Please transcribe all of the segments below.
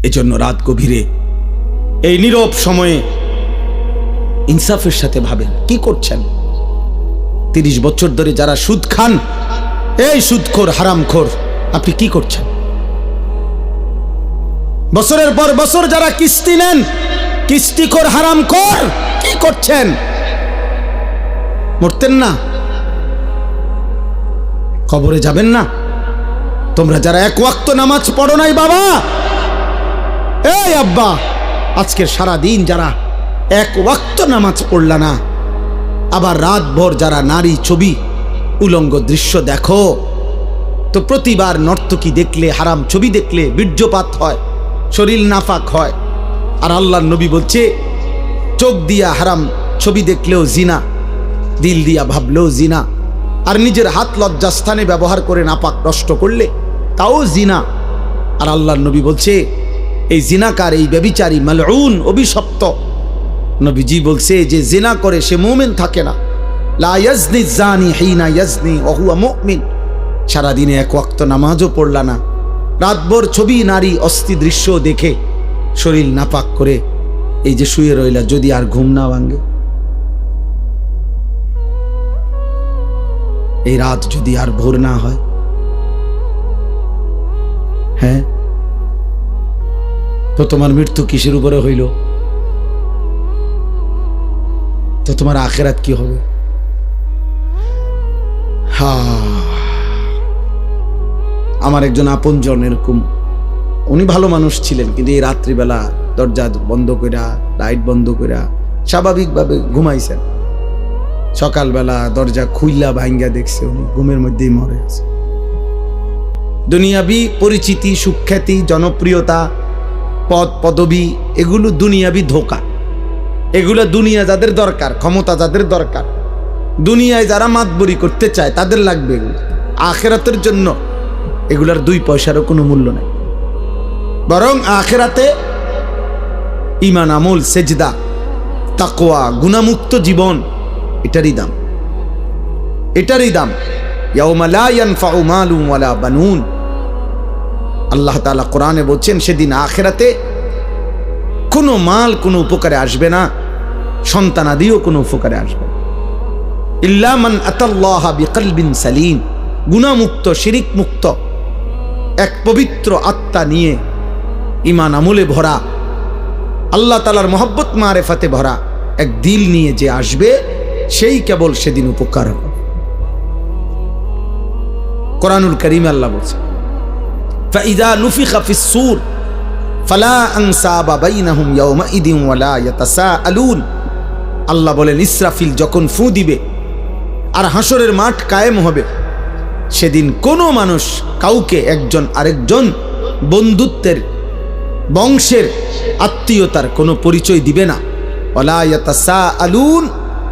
এজন্য রাত গভীরে এই নীরব সময়ে ইনসাফের সাথে ভাবেন কি করছেন। 30 বছর ধরে যারা সুদ খান, এই সুদখোর হারামখোর, আপনি কি করছেন? বছরের পর বছর যারা কিস্তি নেন, কিস্তিখোর হারামখোর, কি করছেন? মরতেন না? কবরে যাবেন না? তোমরা যারা এক ওয়াক্ত নামাজ পড়ো নাই বাবা, এই আব্বা, আজকের সারা দিন যারা এক ওয়াক্ত নামাজ পড়লা না, আবার রাতভর যারা নারী ছবি উলঙ্গ দৃশ্য দেখো, তো প্রতিবার নর্তকী দেখলে, হারাম ছবি দেখলে বীর্যপাত হয়, শরীর নাফাক হয়। আর আল্লাহর নবী বলছে চোখ দিয়া হারাম ছবি দেখলেও জিনা, দিল দিয়া ভাবলেও জিনা, আর নিজের হাত লজ্জাস্থানে ব্যবহার করে নাপাক নষ্ট করলে তাও জিনা। আর আল্লাহর নবী বলছে এই জিনাকার, এই ব্যভিচারী, মালউন, অভিশপ্ত। নবীজি বলছে যে জিনা করে সে মুমিন থাকে না। লা ইয়াজনি জানি হিনা ইয়াজনি ওয়া হুয়া মুমিন। সারাদিনে এক ওয়াক্ত নামাজও পড়লা না, রাতভর ছবি নারী অস্থি দৃশ্য দেখে শরীর নাপাক করে এই যে শুয়ে রইলা, যদি আর ঘুম না ভাঙে, এই রাত যদি আর ভোর না হয়, হ্যাঁ, তো তোমার মৃত্যু কিসের উপরে হইল? তো তোমার আখিরাত কি হবে? আমার একজন আপনজন এরকম, উনি ভালো মানুষ ছিলেন, কিন্তু এই রাত্রিবেলা দরজা বন্ধ কইরা, লাইট বন্ধ কইরা স্বাভাবিকভাবে ঘুমাইছেন। সকালবেলা দরজা খুইলা ভাঙ্গা দেখছে উনি ঘুমের মধ্যেই মরে আছে। দুনিয়াবি পরিচিতি, সুখ্যাতি, জনপ্রিয়তা, পদ পদবি, এগুলো দুনিয়াবি ধোঁকা। এগুলো দুনিয়া যাদের দরকার, ক্ষমতা যাদের দরকার, দুনিয়ায় যারা মাতবরি করতে চায় তাদের লাগবে এগুলো। আখিরাতের জন্য এগুলার 2 পয়সারও কোনো মূল্য নেই। বরং আখিরাতে ঈমান, আমল, সেজদা, তাকওয়া, গুনাহমুক্ত জীবন, এটারই দাম, এটারই দাম। ইয়াউমা লা ইয়ানফাউ মালুন ওয়ালা বানুন। আল্লাহ তাআলা কোরআনে বলছেন সেদিন আখিরাতে কোনো মাল কোনো উপকারে আসবে না, সন্তানাদিও কোনো উপকারে আসবে না। ইল্লা মান আতাল্লাহা বিকলবিন সালিম। গুনাহমুক্ত, শিরিক মুক্ত, এক পবিত্র আত্মা নিয়ে, ঈমান আমলে ভরা, আল্লাহ তাআলার মহব্বত মারেফাতে ভরা এক দিল নিয়ে যে আসবে, সেই কেবল সেদিন উপকার হবে। কোরআনুল কারীমে আল্লাহ বলছে ফাইযা নুফিখা ফিস-সূর ফালা আনসাবা বাইনাহুম ইয়াওমাইদিন ওয়ালা ইয়াতাসাআলুন। আল্লাহ বলেন ইসরাফিল যখন ফু দিবে আর হাসরের মাঠ কায়েম হবে, সেদিন কোনো মানুষ কাউকে একজন আরেকজন বন্ধুত্বের, বংশের, আত্মীয়তার কোনো পরিচয় দিবে না। ওয়ালা ইয়াতাসাআলুন,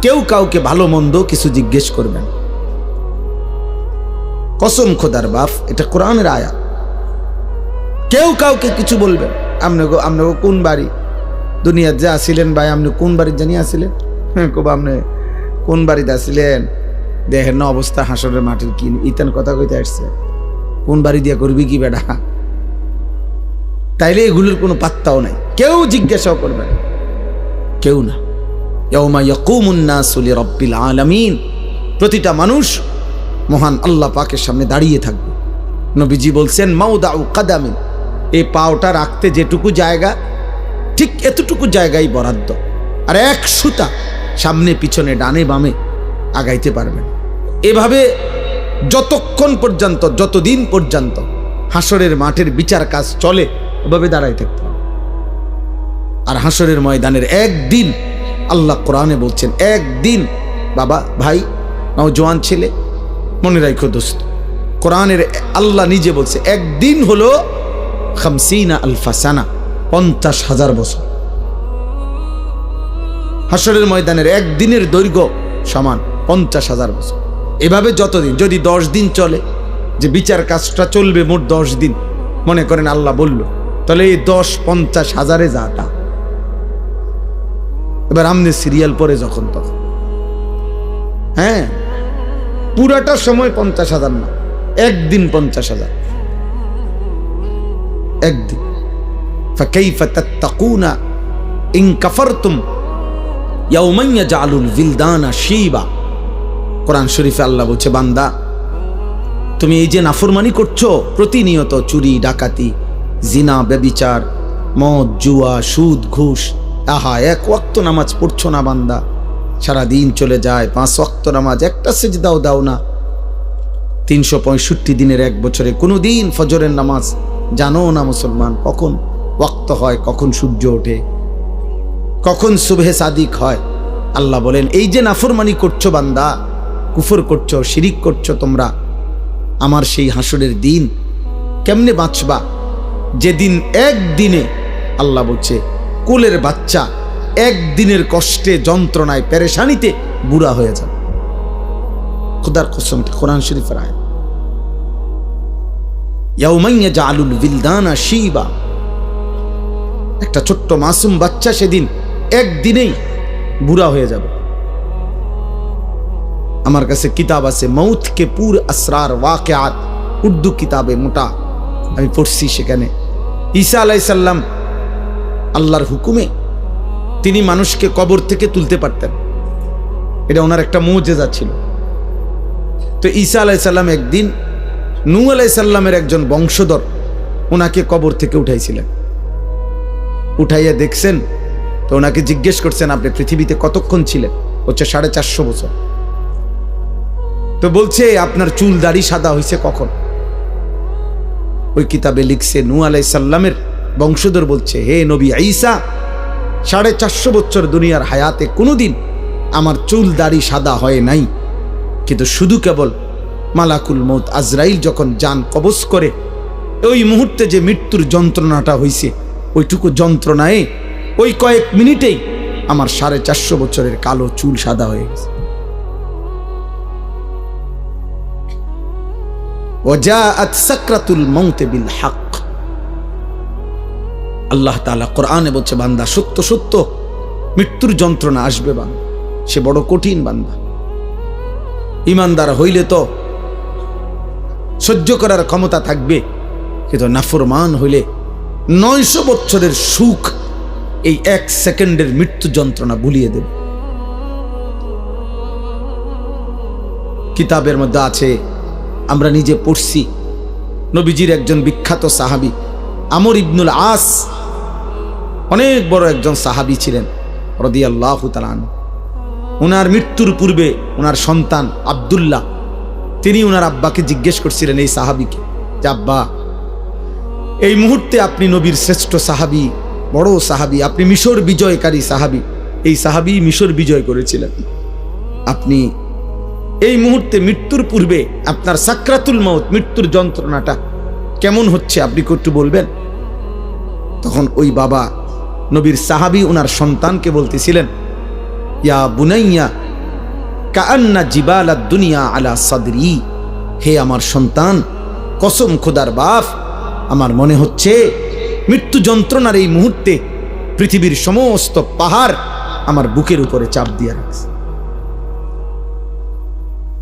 কেউ কাউকে ভালো মন্দ কিছু জিজ্ঞেস করবে না। কসম খোদার বাপ, এটা কোরআনের আয়াত। কেউ কাউকে কিছু বলবেন, আপনি কোন বাড়ি দুনিয়াতে যে আসিলেন ভাই, আপনি কোন বাড়ি জানি আসিলেন? হ্যাঁ, কব আপনি কোন বাড়িতে আসিলেন? দেখেন না অবস্থা হাসরের মাটির, কি ইতান কথা কইতে আসছে, কোন বাড়ি দিয়া করবি কি বেড়া? তাইলে এগুলোর কোনো পাত্তাও নাই, কেউ জিজ্ঞাসাও করবেন, কেউ না। ইয়াউমা ইয়াকুমুন নাসু লিরাব্বিল আলামিন। প্রতিটা মানুষ মহান আল্লাহ পাকের সামনে দাঁড়িয়ে থাকবে। নবীজি বলছেন মাউদাউ কাদামিন, এই পাওটা রাখতে যেটুকু জায়গা, ঠিক এতটুকু জায়গায় বরাদ্দ, আর এক সুতা সামনে পিছনে ডানে বামে আগাইতে পারবেন। এভাবে যতক্ষণ পর্যন্ত, যতদিন পর্যন্ত হাসরের মাঠের বিচার কাজ চলে, এভাবে দাঁড়াই থাকতে হবে। আর হাসরের ময়দানের একদিন, আল্লাহ কোরআনে বলছেন একদিন, বাবা, ভাই, নওজোয়ান ছেলে, মনে রাখো দোস্ত, কোরআনের আল্লাহ নিজে বলছে একদিন হলো 50 আলফা সানা, 50,000 বছর। হাসরের ময়দানের একদিনের দৈর্ঘ্য সমান 50,000 বছর। এভাবে যতদিন, যদি 10 দিন চলে, যে বিচার কাজটা চলবে মোট 10 দিন, মনে করেন আল্লাহ বলল, তাহলে এই 10 50,000-এ যাটা। এবার আমনে সিরিয়াল পরে যখন তখন, হ্যাঁ, পুরাটা সময় 50,000 না, একদিন 50,000, একদিন। ফাকাইফা তাত্তাকুনা ইন কাফারতুম ইয়াওমান ইয়াজআলুল বিলদানা শিবা। কোরআন শরীফে আল্লাহ বলছে, বান্দা তুমি এই যে নাফরমানি করছো, প্রতিনিয়ত চুরি ডাকাতি, জিনা, ব্যভিচার, মদ, জুয়া, সুদ, ঘুষ, আহা এক ওয়াক্ত নামাজ পড়ছো না বান্দা, সারা দিন চলে যায়, 5 ওয়াক্ত নামাজ, একটা সিজদাও দাও না, 365 দিনের এক বছরে কোনো দিন ফজরের নামাজ জানো না মুসলমান, কখন ওয়াক্ত হয়, কখন সূর্য ওঠে, কখন সুবহে সাদিক হয়। আল্লাহ বলেন, এই যে নাফরমানি করছো বান্দা, কুফর করছো, শিরিক করছো তোমরা, আমার সেই হাসরের দিন কেমনে বাঁচবা, যেদিন একদিনে, আল্লাহ বলছে কোলের বাচ্চা একদিনের কষ্টে, যন্ত্রণায়, পেরেশানিতে বুড়া হয়ে যাবে। খুদার কসম, কোরআন শরীফের আয়াত। ইয়াউমান ইয়াজআলুল বিলদানা শিবা, একটা ছোট্ট মাসুম বাচ্চা সেদিন একদিনেই বুড়া হয়ে যাবে। আমার কাছে কিতাব আছে, মৌত কে পুর আসরার ওয়াকিআত, উর্দু কিতাবে মোটা, আমি পড়ছি। সেখানে ঈসা আলাইহিস সালাম আল্লাহর হুকুমে তিনি মানুষকে কবর থেকে তুলতে পারতেন, এটা ওনার একটা মুজিজা ছিল। তো ঈসা আলাইহিস সালাম একদিন নূহ আলাইহিস সালামের একজন বংশধর ওনাকে কবর থেকে উঠাইছিলেন। উঠাইয়া দেখছেন, তো ওনাকে জিজ্ঞেস করছেন, আপনি পৃথিবীতে কতক্ষণ ছিলেন? হচ্ছে 450 বছর। তো বলছে, আপনার চুল দাড়ি সাদা হয়েছে কখন? ওই কিতাবে লিখছে, নূহ আলাইহিস সালামের বংশধর বলছে, হে নবী ঈসা, 450 বছর দুনিয়ার হায়াতে কোনোদিন আমার চুল দাড়ি সাদা হয় নাই, কিন্তু শুধু কেবল মালাকুল মউত আজরাইল যখন জান কবজ করে, ওই মুহূর্তে যে মৃত্যুর যন্ত্রণাটা হয়েছে, ওইটুকু যন্ত্রণায় ওই কয়েক মিনিটেই আমার 450 বছরের কালো চুল সাদা হয়ে গেছে। ওয়াজাআত সাকরাতুল মাউত বিল হক। আল্লাহ তাআলা কোরআনে বলছে, বান্দা সত্য সত্য মৃত্যুর যন্ত্রণা আসবে বান্দা, সে বড় কঠিন বান্দা। ঈমানদার হইলে তো সহ্য করার ক্ষমতা থাকবে, কিন্তু নাফরমান হইলে 900 বছরের সুখ এই 1 সেকেন্ডের মৃত্যু যন্ত্রণা ভুলিয়ে দেবে। কিতাবের মধ্যে আছে, আমরা নিজে পড়ছি, নবীজির একজন বিখ্যাত সাহাবী আমর ইবনুল আস, অনেক বড় একজন সাহাবী ছিলেন রাদিয়াল্লাহু তাআলা আনহু। ওনার মৃত্যুর পূর্বে ওনার সন্তান আব্দুল্লাহ, তিনি ওনার আব্বাকে জিজ্ঞেস করছিলেন, এই সাহাবীকে, যে আব্বা, এই মুহূর্তে আপনি নবীর শ্রেষ্ঠ সাহাবী, বড় সাহাবী, আপনি মিশর বিজয়কারী সাহাবী, এই সাহাবী মিশর বিজয় করেছিলেন, আপনি এই মুহূর্তে মৃত্যুর পূর্বে আপনার সাকরাতুল মাউত, মৃত্যুর যন্ত্রণাটা কেমন হচ্ছে, আপনি একটু বলবেন? তখন ওই বাবা নবীর সাহাবী ওনার সন্তানকে বলতেছিলেন, ইয়া বুনাইয়া কাআন্না জিবালাদ দুনিয়া আলা সাদরি, হে আমার সন্তান, কসম খোদার বাপ, আমার মনে হচ্ছে মৃত্যু যন্ত্রণার এই মুহূর্তে পৃথিবীর সমস্ত পাহাড় আমার বুকের উপরে চাপ দিয়ে রাখছে।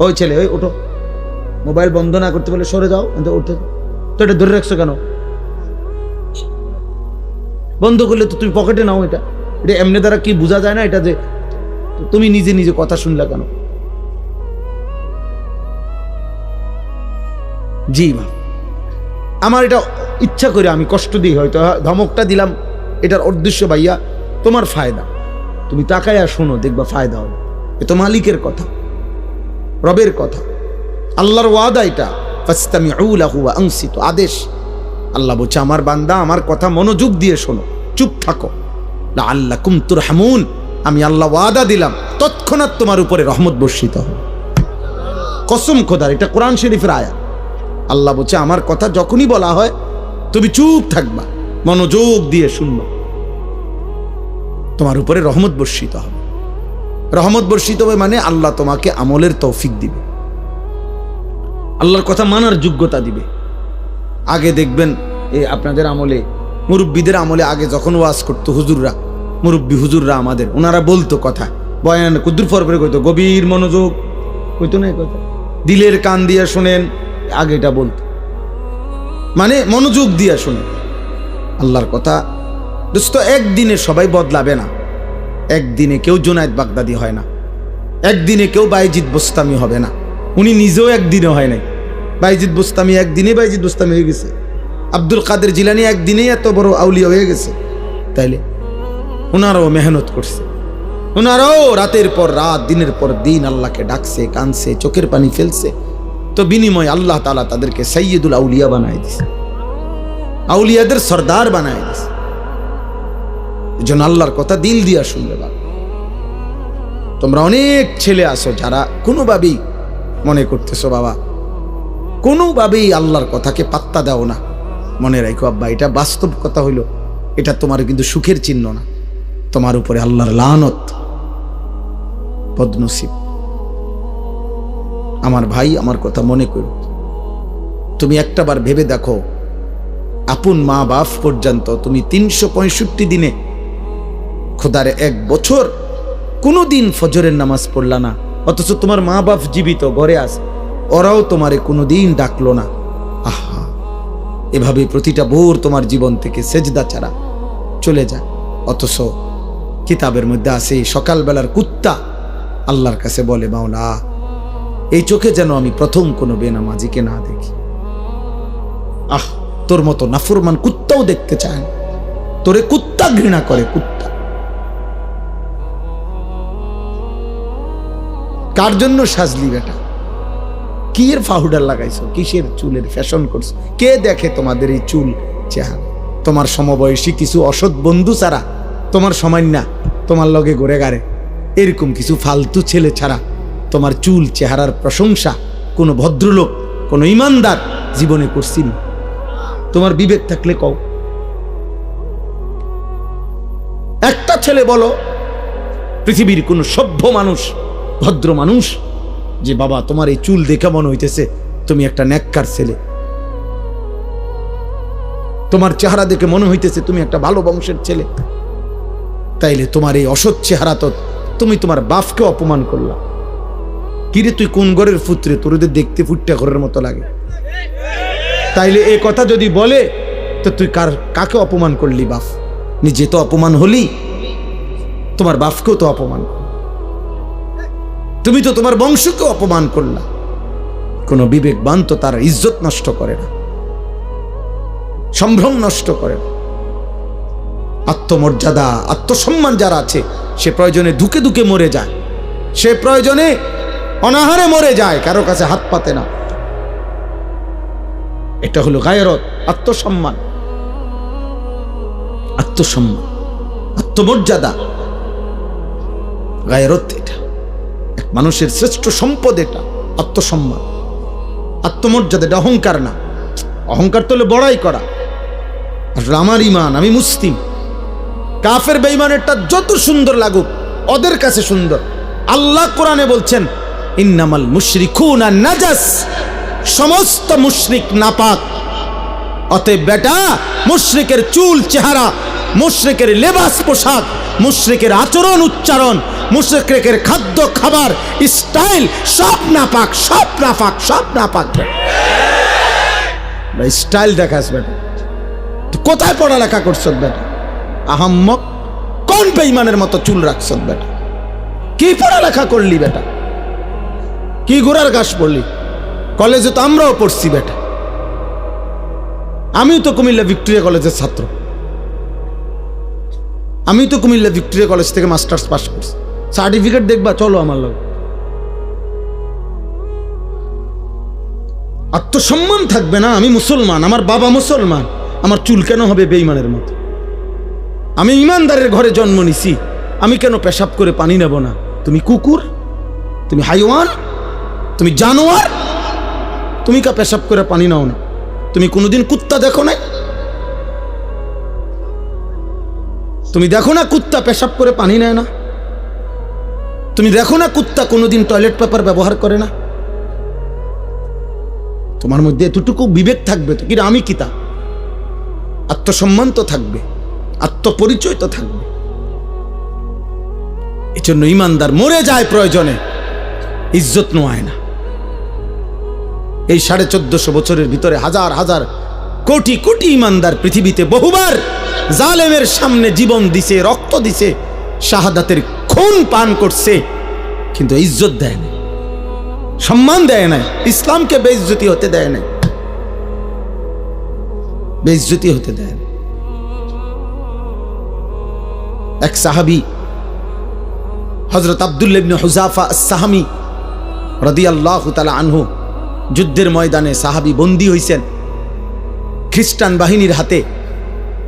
ওই ছেলে, ওই ওঠো, মোবাইল বন্ধ না করতে বলে সরে যাও, উঠে, তো এটা ধরে রাখছো কেন? বন্ধ করলে তো তুমি পকেটে নাও, এটা এটা এমনি দ্বারা কি বোঝা যায় না এটা, যে তুমি নিজে নিজে কথা শুনলা কেন? জি মা, আমার এটা ইচ্ছা করে আমি কষ্ট দিই, হয়তো ধমকটা দিলাম, এটার উদ্দেশ্য ভাইয়া তোমার ফায়দা, তুমি তাকায়া শোনো, দেখবা ফায়দা হবে। এ তো মালিকের কথা, রবের কথা, আল্লাহর ওয়াদা, এটা ফাসতামিউ লাহু ওয়া আনসিতু, আদেশ। আল্লাহ বলছে, আমার বান্দা আমার কথা মনোযোগ দিয়ে শোনো, চুপ থাকো, লাআল্লাকুম তুরহামুন, আমি আল্লাহ ওয়াদা দিলাম তৎক্ষণাৎ তোমার উপরে রহমত বর্ষিত হবে। কসম খোদার, এটা কোরআন শরীফের আয়াত। আল্লাহ বলছে, আমার কথা যখনই বলা হয় তুমি চুপ থাকবা, মনোযোগ দিয়ে শুনবা, তোমার উপরে রহমত বর্ষিত হবে। রহমত বর্ষিত হবে মানে আল্লাহ তোমাকে আমলের তৌফিক দিবে, আল্লাহর কথা মানার যোগ্যতা দিবে। আগে দেখবেন আপনাদের আমলে, মুরব্বীদের আমলে, আগে যখন ওয়াজ করতো হুজুররা, মুরব্বী হুজুররা আমাদের, ওনারা বলতো কথা, বয়ান কুদ্দুর ফরফরে কইতো, গভীর মনোযোগ কইতো না, কথা দিলের কান দিয়ে শোনেন, আগে এটা বলতো, মানে মনোযোগ দিয়ে শোনেন, আল্লাহর কথা দোস্ত, একদিনে সবাই বদলাবে না। একদিনে কেউ জুনায়েদ বাগদাদি হয় না, একদিনে কেউ বাইজিদ বোস্তামি হবে না। উনি নিজেও একদিনে হয় নাই। বাইজিদ বোস্তামি একদিনে বাইজিদ বোস্তামি হয়ে গেছে। আব্দুল কাদের জিলানী একদিনেই এত বড় আউলিয়া হয়ে গেছে। তাইলে ওনারাও মেহনত করছে, ওনারাও রাতের পর রাত দিনের পর দিন আল্লাহকে ডাকছে, কানছে, চোখের পানি ফেলছে। তো বিনিময় আল্লাহ তাআলা তাদেরকে সাইয়্যিদুল আউলিয়া বানায় দিছে, আউলিয়াদের সর্দার বানায় দিছে। এজন্য আল্লাহর কথা দিল দিয়া শুনবে। বাবা, তোমরা অনেক ছেলে আসো যারা কোনোভাবেই মনে করতেছো বাবা কোনোভাবেই আল্লাহর কথাকে পাত্তা দাও না। মনে রাখো আব্বা, এটা বাস্তব কথা হইল, এটা তোমার কিন্তু সুখের চিহ্ন না, তোমার উপরে আল্লাহর লানত, বদনসিব। আমার ভাই, আমার কথা মনে করো। তুমি একটাবার ভেবে দেখো, আপন মা বাপ পর্যন্ত তুমি 365 দিনে, খোদার 1 বছর কোনোদিন ফজরের নামাজ পড়লা না, অথচ তোমার মা বাপ জীবিত ঘরে আছে, ওরাও তোমারে কোনোদিন ডাকলো না। আহা, এভাবে প্রতিটা ভোর তোমার জীবন থেকে সেজদা ছাড়া চলে যায়। অথচ কিতাবের মধ্যে আছে সকালবেলার কুত্তা আল্লাহর কাছে বলে, মাওলা এই চোখে যেন আমি প্রথম কোনো বেনামাজিকে না দেখি। আহ, তোর মতো নাফরমান কুত্তাও দেখতে চায় না, তোরে কুত্তা ঘৃণা করে, কুত্তা। কার জন্য সাজলি বেটা? কি এর পাউডার লাগাইছো? কিসের চুলের ফ্যাশন করছো? কে দেখে তোমাদের এই চুল চেহারা? তোমার সমবয়সী কিছু অসৎ বন্ধু ছাড়া, তোমার সময় না তোমার লগে ঘুরে গাড়ে এরকম কিছু ফালতু ছেলে ছাড়া তোমার চুল চেহারার প্রশংসা কোনো ভদ্রলোক, কোনো ইমানদার জীবনে করছিল? তোমার বিবেক থাকলে কও। একটা ছেলে বলো পৃথিবীর কোন সভ্য মানুষ, ভদ্র মানুষ, যে বাবা তোমার এই চুল দেখে মনে হইতেছে তুমি একটা নেককার ছেলে, তোমার চেহারা দেখে মনে হইতেছে তুমি একটা ভালো বংশের ছেলে, তাইলে তোমার এই অসৎ চেহারা তো তুমি তোমার বাপকে অপমান করলা। কিরে তুই কোন ঘরের পুত্রে, তোর দেখতে ফুটটা ঘরের মতো লাগে? তাইলে এই কথা যদি বলে তো তুই কাকে অপমান করলি? বাপ নিজে তো অপমান হলি, তোমার বাপকেও তো অপমান, তুমি তো তোমার বংশকে অপমান করলা। কোন বিবেকবান তো তার ইজ্জত নষ্ট করে না, সম্ভ্রম নষ্ট করে না। আত্মমর্যাদা, আত্মসম্মান যারা আছে, সে প্রয়োজনে ধুকে ধুকে মরে যায়, সে প্রয়োজনে অনাহারে মরে যায়, কারো কাছে হাত পাতে না। এটা হলো গায়রত, আত্মসম্মান, আত্মসম্মান, আত্মমর্যাদা, গায়রত। এটা এক মানুষের শ্রেষ্ঠ সম্পদ, এটা আত্মসম্মান, আত্মমর্যাদা। এটা অহংকার না। অহংকার তো হলো বড়াই করা। আসলে আমার ইমান, আমি মুসলিম। কাফের বেঈমানেরটা যত সুন্দর লাগুক, ওদের কাছে সুন্দর। আল্লাহ কোরআনে বলছেন, ইন্নামাল মুশরিকুনা নাজাস, সমস্ত মুশরিক নাপাক। অতএব বেটা, মুশরিকের চুল চেহারা, মুশরিকের লেবাস পোশাক, মুশরিকের আচরণ উচ্চারণ, মুশরিকের খাদ্য খাবার স্টাইল সব নাপাক, সব নাপাক, সব নাপাক। স্টাইল দেখাস বেটা, তুই কোথায় পড়ালেখা করছ বেটা? আহাম্মক, কোন বেঈমানের মতো চুল রাখছ বেটা? কি পড়ালেখা করলি বেটা? কি গোড়ার ঘাস পড়লি? কলেজে তো আমরাও পড়ছি বেটা। আমি তো কুমিল্লা ভিক্টোরিয়া কলেজের ছাত্র, আমি তো কুমিল্লা ভিক্টোরিয়া কলেজ থেকে মাস্টার্স পাস করছি। সার্টিফিকেট দেখবা, চলো আমার লোক। আত্মসম্মান থাকবে না? আমি মুসলমান, আমার বাবা মুসলমান, আমার চুল কেন হবে বেঈমানের মতো? আমি ইমানদারের ঘরে জন্ম নিছি, আমি কেন পেশাব করে পানি নেব না? তুমি কুকুর, তুমি হাইওয়ান, তুমি জানোয়ার, তুমি কা পেশাব করে পানি নাও না? তুমি কোনোদিন কুত্তা দেখো না? তুমি দেখো না কুত্তা পেশাব করে পানি নেয় না? তুমি দেখো না কুত্তা কোনোদিন টয়লেট পেপার ব্যবহার করে না? তোমার মধ্যে এতটুকু বিবেক থাকবে তো, কিন্তু আমি কি তা? আত্মসম্মান তো থাকবে, আত্মপরিচয় তো থাকবে। এজন্য ইমানদার মরে যায় প্রয়োজনে, ইজ্জত নোয়ায় না। এই 1450 বছরের ভিতরে হাজার হাজার কোটি কোটি ইমানদার পৃথিবীতে বহুবার জালেমের সামনে জীবন দিছে, রক্ত দিছে, শাহাদাতের খুন পান করছে, কিন্তু ইজ্জত দেয় না, সম্মান দেয় না, ইসলামকে বেইজ্জতি হতে দেয় না, বেইজ্জতি হতে দেয় না। এক সাহাবী হযরত আব্দুল্লাহ ইবনে হুযাফা আস-সাহামী রাদিয়াল্লাহু তাআলা আনহু যুদ্ধের ময়দানে সাহাবী বন্দী হইছেন খ্রিস্টান বাহিনীর হাতে।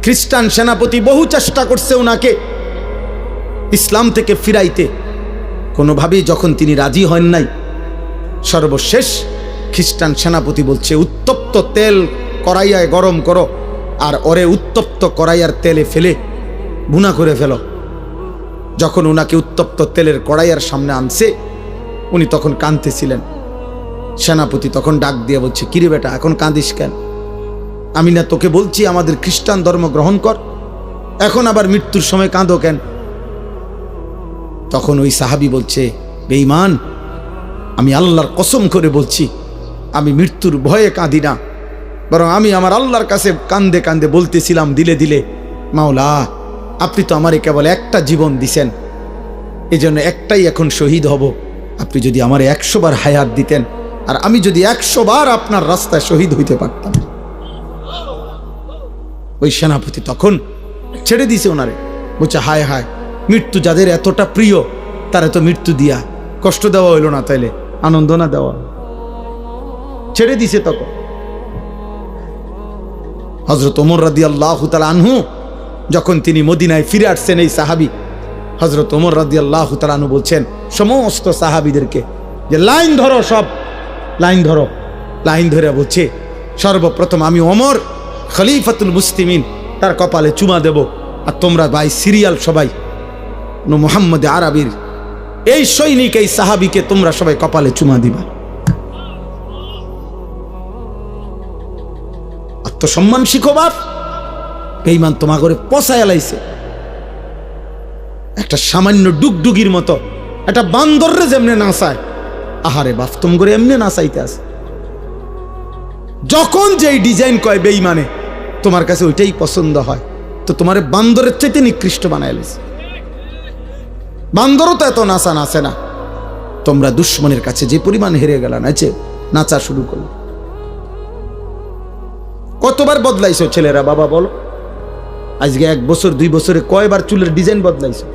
খ্রিস্টান সেনাপতি বহু চেষ্টা করছে ওনাকে ইসলাম থেকে ফিরাইতে, কোনোভাবেই যখন তিনি রাজি হন নাই, সর্বশেষ খ্রিস্টান সেনাপতি বলছে উত্তপ্ত তেল কড়াইয়ায় গরম করো, আর ওরে উত্তপ্ত কড়াইয়ার তেলে ফেলে ভুনা করে ফেলো। যখন ওনাকে উত্তপ্ত তেলের কড়াইয়ার সামনে আনছে, উনি তখন কাঁদতেছিলেন। সেনাপতি তখন ডাক দিয়ে বলছে, কিরে বেটা, এখন কাঁদিস কেন? আমি না তোকে বলছি আমাদের খ্রিস্টান ধর্ম গ্রহণ কর, এখন আবার মৃত্যুর সময় কাঁদো কেন? তখন ওই সাহাবী বলছে, বেঈমান, আমি আল্লাহর কসম করে বলছি, আমি মৃত্যুর ভয়ে কাঁদি না, বরং আমি আমার আল্লাহর কাছে কান্দে কান্দে বলতেছিলাম দিলে দিলে, মাওলা, আপনি তো আমারে কেবল একটা জীবন দিছেন, এজন্য একটাই এখন শহীদ হব। আপনি যদি আমারে 100 বার হায়াত দিতেন, আর আমি যদি 100 বার আপনার রাস্তায় শহীদ হইতে পারতাম। ওই সেনাপতি তখন ছেড়ে দিছে ওনারে, বলছে, হায় হায়, মৃত্যু যাদের এতটা প্রিয় তারা তো মৃত্যু দিয়া কষ্ট দেওয়া হইল না, তাইলে আনন্দ না দেওয়া, ছেড়ে দিছে। তখন হযরত ওমর রাদিয়াল্লাহু তাআলা আনহু যখন তিনি মদিনায় ফিরে আসছেন, এই সাহাবী হযরত ওমর রাদিয়াল্লাহু তাআলা আনহু বলছেন সমস্ত সাহাবীদেরকে যে লাইন ধরো, সব লাইন ধরো। লাইন ধরে বলছে, সর্বপ্রথম আমি ওমর খলিফাতুল মুসলিমিন তার কপালে চুমা দেব, আর তোমরা ভাই সিরিয়াল সবাই মুহাম্মদ আরবির এই সৈনিক, এই সাহাবীকে তোমরা সবাই কপালে চুমা দিবা। আত্মসম্মান শিখো বাপ, বেঈমান তোমা করে পচায় লাইছে। একটা সামান্য ডুগডুগির মতো একটা বান্দররে যেমনে নাচায়, আহারে বাপ, তোম করে এমনি নাচাইতে আছে। যখন যেই ডিজাইন কয় বেঈমানে, তোমার কাছে ওইটাই পছন্দ হয়, তো তোমার বান্দরের চাইতে নিকৃষ্ট বানায় লাইছে। বান্দরও তো এত নাচা নাচে না। তোমরা দুশ্মনের কাছে যে পরিমাণ হেরে গেলা, নাচে নাচা শুরু করলো। কতবার বদলাইছো ছেলেরা বাবা বলো? আজকে 1 বছর 2 বছরে কয়বার চুলের ডিজাইন বদলাইছো?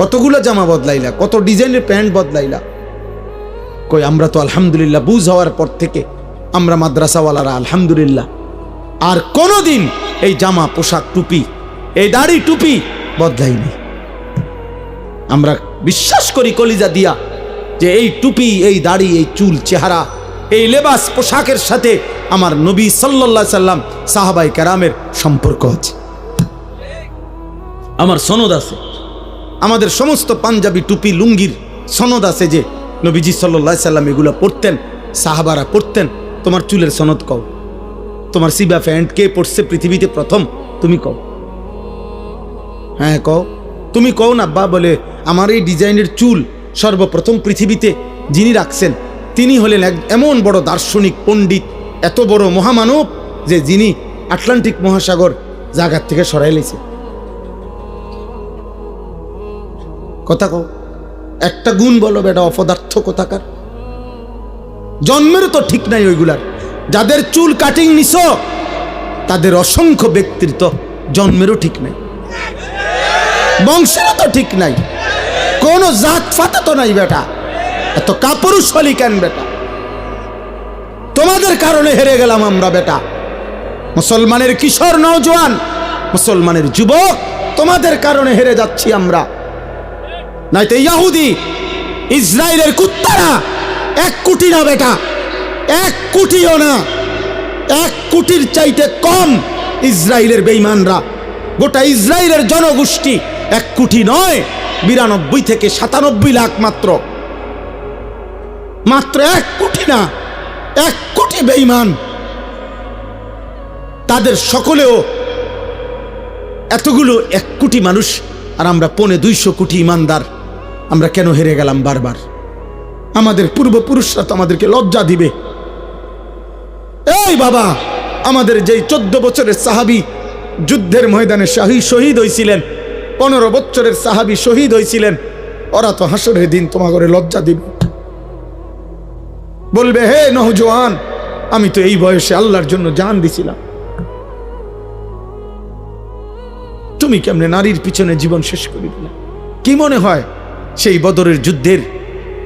কতগুলো জামা বদলাইলা, কত ডিজাইনের প্যান্ট বদলাইলা? কই আমরা তো আলহামদুলিল্লাহ বুঝ হওয়ার পর থেকে আমরা মাদ্রাসাওয়ালারা আলহামদুলিল্লাহ আর কোনোদিন এই জামা পোশাক টুপি, এই দাড়ি টুপি বদলাইনি। আমরা বিশ্বাস করি কলিজা দিয়া যে এই টুপি, এই দাড়ি, এই চুল, চেহারা, এই লেবাস পোশাকের সাথে আমার নবী সাল্লাল্লাহু আলাইহি সাল্লাম, সাহাবাই কেরামের সম্পর্ক আছে। আমার সনদ আছে, আমাদের সমস্ত পাঞ্জাবি টুপি লুঙ্গির সনদ আছে যে নবীজি সাল্লাল্লাহু আলাইহি সাল্লাম এগুলো পরতেন, সাহাবারা পরতেন। তোমার চুলের সনদ কও, তোমার সিবা প্যান্ট কে পরছে পৃথিবীতে প্রথম? তুমি কও, হ্যাঁ কও, তুমি কও না আব্বা। বলে আমার এই ডিজাইনের চুল সর্বপ্রথম পৃথিবীতে যিনি রাখছেন তিনি হলেন এমন বড় দার্শনিক পণ্ডিত, এত বড় মহামানব যে যিনি আটলান্টিক মহাসাগর জায়গার থেকে সরাই লেছে। কথা কও, একটা গুণ বলো বেটা, অপদার্থ কোথাকার। জন্মেরও তো ঠিক নাই ওইগুলার। যাদের চুল কাটিং নিছ তাদের অসংখ্য ব্যক্তিত্ব জন্মেরও ঠিক নাই, বংশেরও তো ঠিক নাই, কোন জাত ফাতে তো নাই বেটা। এত কাপুরুষ হলি কেন বেটা? তোমাদের কারণে হেরে গেলাম আমরা বেটা। মুসলমানের কিশোর নওজোয়ান, মুসলমানের যুবক, তোমাদের কারণে হেরে যাচ্ছি আমরা। নাইতে ইহুদি ইসরায়েলের কুত্তারা 1 কোটি না বেটা, 1 কোটিও না, 1 কোটির চাইতে কম ইসরায়েলের বেঈমানরা। গোটা ইসরায়েলের জনগোষ্ঠী 1 কোটি নয়, 92 থেকে 97 লাখ মাত্র, মাত্র 1 কোটি না, 1 কোটি বেঈমান। তাদের সকলেও এতগুলো 1 কোটি মানুষ, আর আমরা 250 কোটি ইমানদার। আমরা কেন হেরে গেলাম বারবার? আমাদের পূর্বপুরুষরা তো আমাদেরকে লজ্জা দিবে। এই বাবা, আমাদের যেই 14 বছরের সাহাবী যুদ্ধের ময়দানে শহীদ হয়েছিলেন, 15 বছরের সাহাবী শহীদ হয়েছিলেন, ওরা তো হাসরের দিন তোমার ঘরে লজ্জা দিবে, বলবে হে নওজোয়ান, আমি তো এই বয়সে আল্লাহর জন্য জান দিছিলাম, তুমি কেমনে নারীর পিছনে জীবন শেষ করে দিলে? কি মনে হয় সেই বদরের যুদ্ধের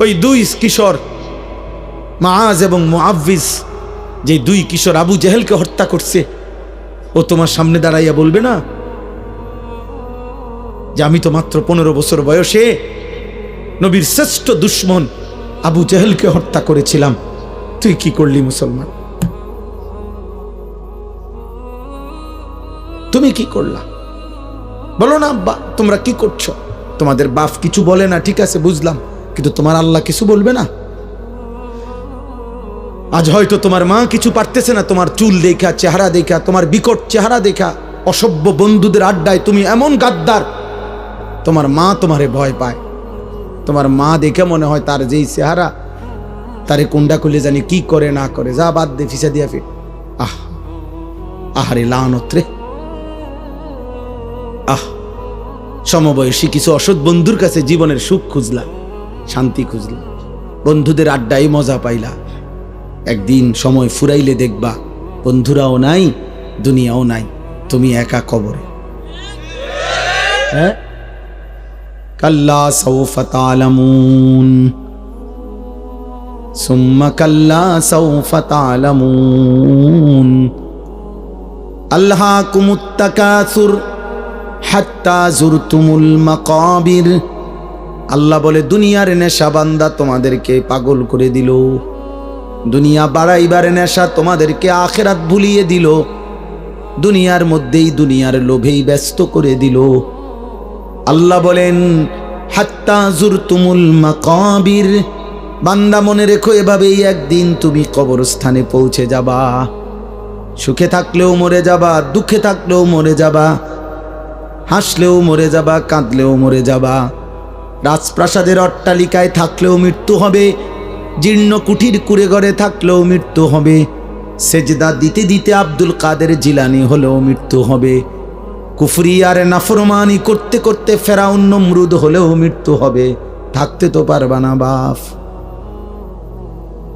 ওই 2 কিশোর মুআজ এবং মুআওয়িজ, যে 2 কিশোর আবু জেহেলকে হত্যা করছে, ও তোমার সামনে দাঁড়াইয়া বলবে না যে আমি তো মাত্র 15 বছর বয়সে নবীর শ্রেষ্ঠ দুশ্মন আবু জেহেলকে হত্যা করেছিলাম, তুই কি করলি মুসলমান, তুমি কি করলা? বলো না আব্বা তোমরা কি করছো? তোমাদের বাপ কিছু বলে না, ঠিক আছে বুঝলাম, কিন্তু তোমার আল্লাহ কিছু বলবে না? আজ হয়তো তোমার মা কিছু পারতেছে না, তোমার চুল দেখা, চেহারা দেখা, তোমার বিকট চেহারা দেখা, অসভ্য বন্ধুদের আড্ডায় তুমি এমন গাদ্দার, তোমার মা তোমারে ভয় পায়। তোমার মা দেখে মনে হয় তার যেই চেহারা, তারে কুন্ডা খুলে জানি কি করে না করে, যা বাদ দে, ফিসা দিয়া ফির। আহারে লানত রে, সমবয়সী কিছু অসৎ বন্ধুর কাছে জীবনের সুখ খুঁজলা, শান্তি খুঁজলা, বন্ধুদের আড্ডায় মজা পাইলা, একদিন সময় ফুরাইলে দেখবা বন্ধুরাও নাই, দুনিয়াও নাই, তুমি একা কবরে। হ্যাঁ, কাল্লা সাউফা তা'লামুন সুম্মা কাল্লা সাউফা তা'লামুন আলহাকুমুত তাকাসুর হাত্তা জুরতুমুল মাকাবির। আল্লাহ বলে দুনিয়ার নেশা বান্দা তোমাদেরকে পাগল করে দিল, দুনিয়া বাড়াইবার নেশা তোমাদেরকে আখিরাত ভুলিয়ে দিল, দুনিয়ার মধ্যেই দুনিয়ার লোভেই ব্যস্ত করে দিল। আল্লাহ বলেন হাত্তা জুরতুমুল মাকাবির, বান্দা মনে রেখো এভাবেই একদিন তুমি কবরস্থানে পৌঁছে যাবা, সুখে থাকলেও মরে যাবা, দুঃখে থাকলেও মরে যাবা, হাসলেও মরে যাবা, কাঁদলেও মরে যাবা, রাজপ্রাসাদের অট্টালিকায় থাকলেও মৃত্যু হবে, জীর্ণ কুঠির কুড়ে ঘরে থাকলেও মৃত্যু হবে, সেজদা দিতে দিতে আব্দুল কাদের জিলানি হলেও মৃত্যু হবে, কুফরি আর নাফরমানি করতে করতে ফেরাউন নমরুদ হলেও মৃত্যু হবে, থাকতে তো পারবা না বাপ।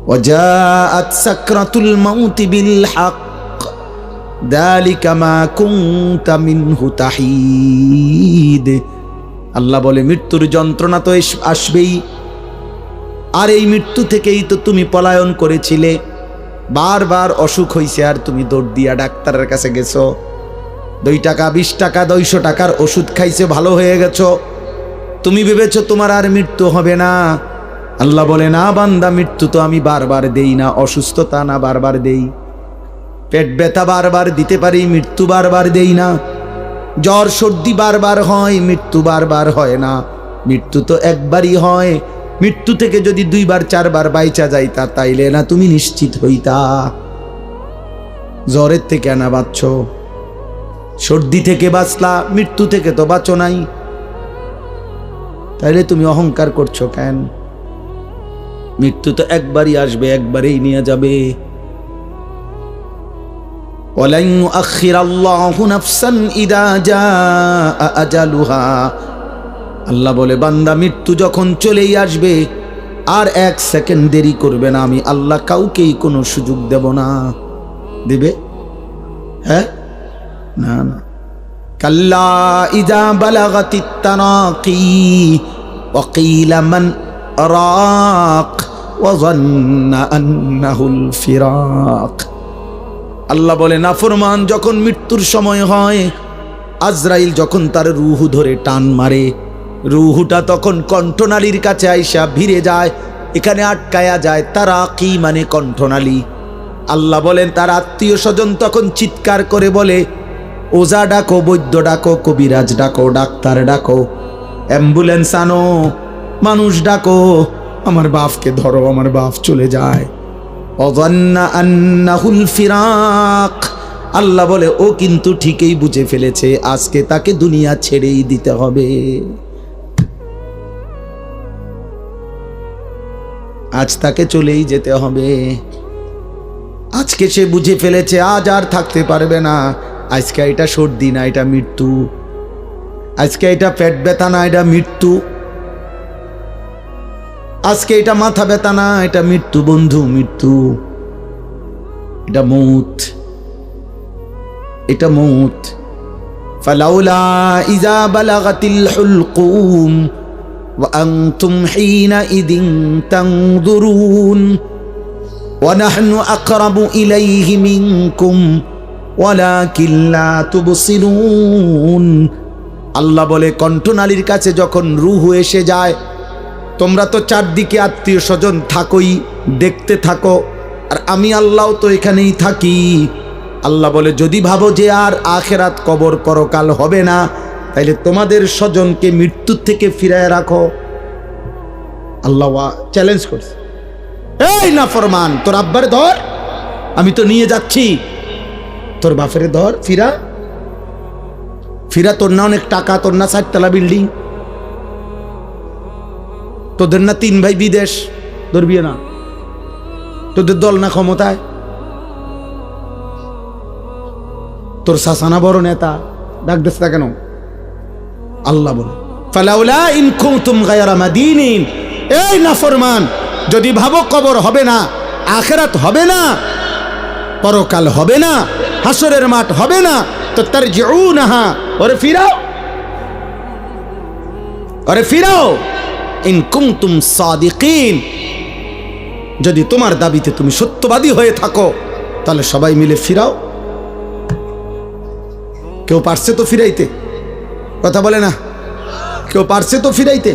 ওয়াজাআত সাকরাতুল মাউতি বিল হক যালিকা মা কুনতা মিনহু তাহিদ। আল্লাহ বলে মৃত্যুর যন্ত্রণা তো আসবেই, আর এই মৃত্যু থেকেই তো তুমি পলায়ন করেছিলে, বারবার অসুখ হইছে আর তুমি দৌড় দিয়া ডাক্তারের কাছে গেছো, 2 টাকা 20 টাকা 200 টাকার ওষুধ খাইছে, ভালো হয়ে গেছো, তুমি ভেবেছো তোমার আর মৃত্যু হবে না। আল্লাহ বলে না বান্দা, মৃত্যু তো আমি বারবার দেই না, অসুস্থতা না বারবার দেই, পেট ব্যথা বারবার দিতে পারি, মৃত্যু বারবার দেই না, জ্বর সর্দি বারবার হয়, মৃত্যু বারবার হয় না, মৃত্যু তো একবারই হয়। মৃত্যু থেকে যদি 2 বার 4 বার বাইচা যাইতা তাইলে না তুমি নিশ্চিত হইতা। জ্বরের থেকে না বাঁচছ, সর্দি থেকে বাঁচলা, মৃত্যু থেকে তো বাঁচো নাই, তাইলে তুমি অহংকার করছো কেন? মৃত্যু তো একবারই আসবে, একবারেই নিয়ে যাবে। ওয়ালান ইউআখিরাল্লাহু নাফসান ইযা জাআ আজালুহা। আল্লাহ বলে বান্দা মৃত্যু যখন চলেই আসবে আর 1 সেকেন্ড দেরি করবে না, আমি আল্লাহ কাউকেই কোনো সুযোগ দেব না। দিবে? হ্যাঁ, না না। কাল্লা ইযা বালাগাতিত তারাকি ওয়া কিলা মান রাক ওয়া যান্না আন্নাহুল ফিরাক। আল্লাহ বলে নাফরমান যখন মৃত্যুর সময় হয়, আজরাইল যখন তার রূহ ধরে টান মারে, রূহটা তখন কণ্ঠনালীর কাছে আইসা ভিড়ে যায়, এখানে আটকায়া যায়। তারাকি মানে কণ্ঠনালী। আল্লাহ বলেন তার আত্মীয় স্বজন তখন চিৎকার করে বলে ওজা ডাকো, বৈদ্য ডাকো, কবিরাজ ডাকো, ডাক্তার ডাকো, অ্যাম্বুলেন্স আনো, মানুষ ডাকো, আমার বাপকে ধরো, আমার বাপ চলে যায়। অযান্না আন্নাহুল ফিরাক। আল্লাহ বলে ও কিন্তু ঠিকই বুঝে ফেলেছে আজকে তাকে দুনিয়া ছেড়েই দিতে হবে, আজ তাকে চলেই যেতে হবে। আজকে সে বুঝে ফেলেছে আজ আর থাকতে পারবে না। আজকে এটা সর্দি না, এটা মৃত্যু। আজকে এটা পেট ব্যথা না, এটা মৃত্যু। আজকে এটা মাথা ব্যথা না, এটা মৃত্যু বন্ধু, মৃত্যু। এটা মৌত, এটা মৌত। ফালাউলা ইযা বালাগাতিল হুলকুম ওয়া আনতুম হিনাইযিন তানজুরুন ওয়া নাহনু আকরাবু ইলাইহি মিনকুম ওয়ালাকিন লা তুবসিরুন। আল্লাহ বলে, কণ্ঠনালীর কাছে যখন রূহ এসে যায়, তোমরা তো চারদিকে আত্মীয় স্বজন থাকোই, দেখতে থাকো, আর আমি আল্লাহ তো এখানেই থাকি। আল্লাহ বলে, যদি ভাবো যে আর আখেরাত কবর পরকাল হবে না, তাইলে তোমাদের স্বজনকে মৃত্যুর থেকে ফিরায় রাখো। আল্লাহ চ্যালেঞ্জ করছে, এই নাফরমান, তোর আব্বার ধর, আমি তো নিয়ে যাচ্ছি। তোর বাপের ধর, ফিরা ফিরা। তোর না অনেক টাকা, তোর না 4 তলা বিল্ডিং, তোদের না 3 ভাই বিদেশ, ধরবি না? তোদের দল না ক্ষমতায়? তোর শাসানা বড় নেতা, ডাক দিস না কেন? আল্লাহ বলে, ফালাউলা ইন কুনতুম গায়রা মাদিনিন। এই নাফরমান, যদি ভাবো কবর হবে না, আখিরাত হবে না, পরকাল হবে না, হাসরের মাঠ হবে না, তো তারজিউনাহা, ওরে ফিরাও, ওরে ফিরাও। ইন কুনতুম সাদিকিন, যদি তোমার দাবিতে তুমি সত্যবাদী হয়ে থাকো, তাহলে সবাই মিলে ফিরাও। কেউ পারছে তো ফিরাইতে? কথা বলে না, কেউ পারছে তো ফিরাইতে?